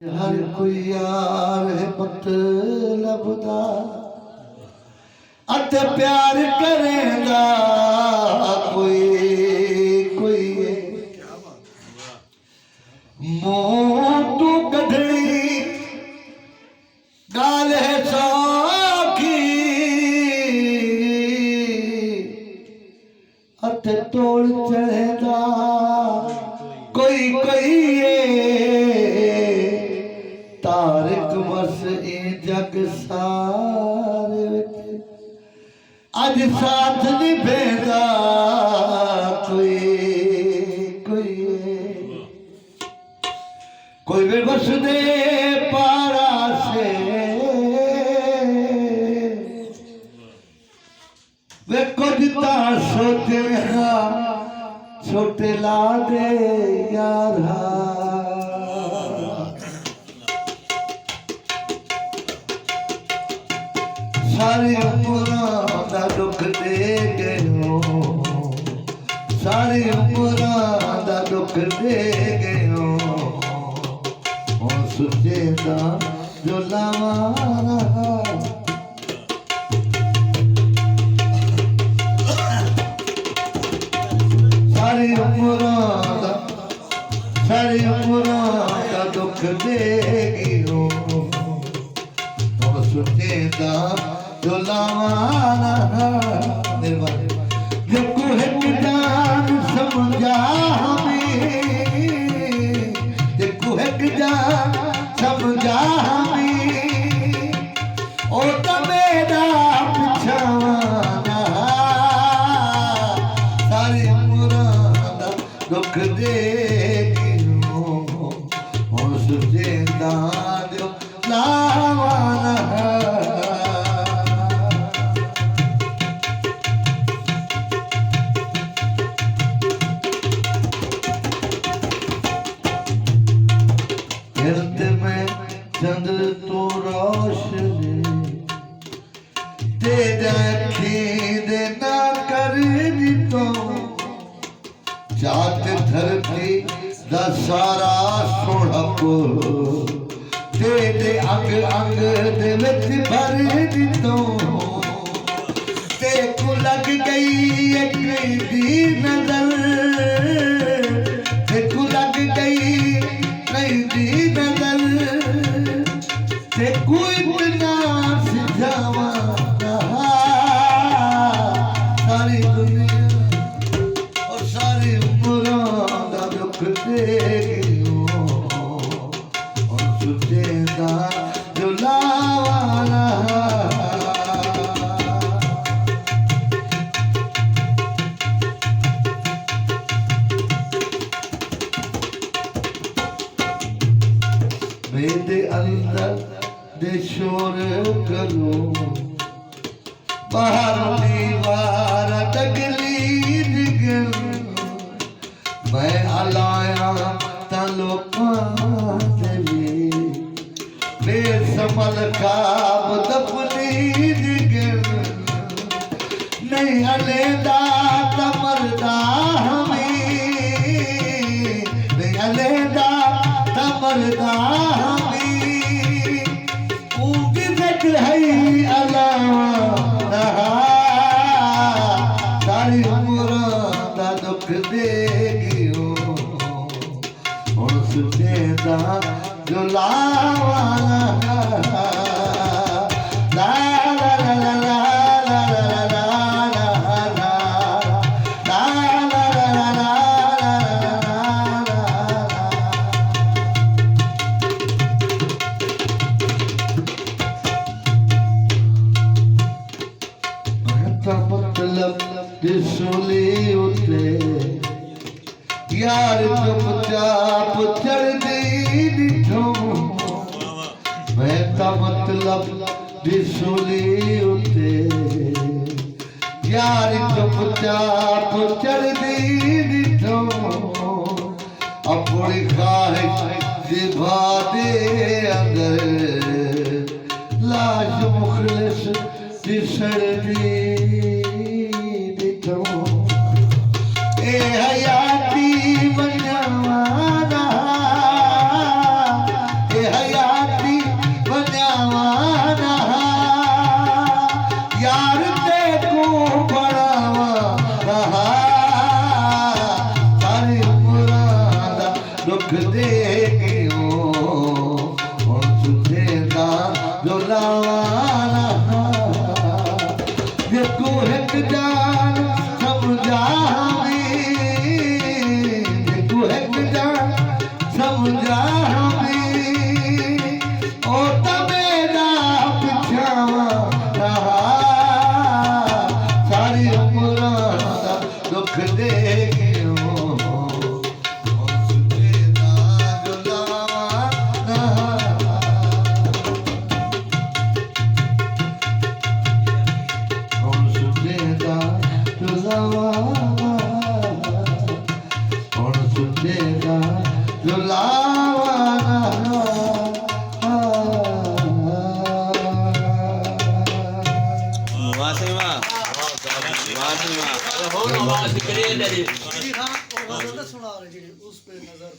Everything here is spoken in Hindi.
हर कोई यार है मतलब दा अते प्यार करेंदा कोई मुंह तू कढ़ी गाल है सौखी अते तोड़ चढ़ेदा कोई तारक बस ए जग सारे अज साथ निभेदा कोई भी बस दे पारा से वे कुछ तार सोते छोटे ला दे यारा सारी उम्र दा दुख दे गए हो सारी उम्र दा दुख दे गए हो सुचे दा जो लावारा सारी उम्र दा दुख दे गए हो सुचे दा देखो है जान समझा देखो है जान समझा ओ तो मेरा पिछावाना सारी उम्र दुख देगी हो सुझे दाद लावाना चंद्र तो रोशनी तेरा खीद ना कर तो जात धरती दा सारा सोहब तेरे अंग अंग दे विच भर दितो ते को लग गई एक दी नजर ते को लग गई कई दी नजर ते कोई बिना सिझावाना सारी दुनिया और सारी उम्र दा दुख देगी और सुचे दा जो लावाना मेरे अंदर दे शोर करो बाहर दीवार तगली दिगल मैं अलाया तलोकां तेरी बेसमल खाब दफनी दिगल नहीं अलेदा तमरदा हमें नहीं अलेदा तमरदा है अल्लाह सारी उम्र दा दुख देगी हो सुचे दा जो लावाना ला ला ला ला ला दिसोली उते यार चुपचाप चढ़ दी दिठो मैं ता मतलब दिसोली उते यार चुपचाप चढ़ दी दिठो अपनी ख्वाहिश दिभा दे अगर लाश मुखलिस दिसड़ दी ए हयाती बनवाना ए ਹੋਰ ਆਵਾਜ਼ ਕਰੇ जी हाँ वो गजल सुना रहे जी उस पे नजर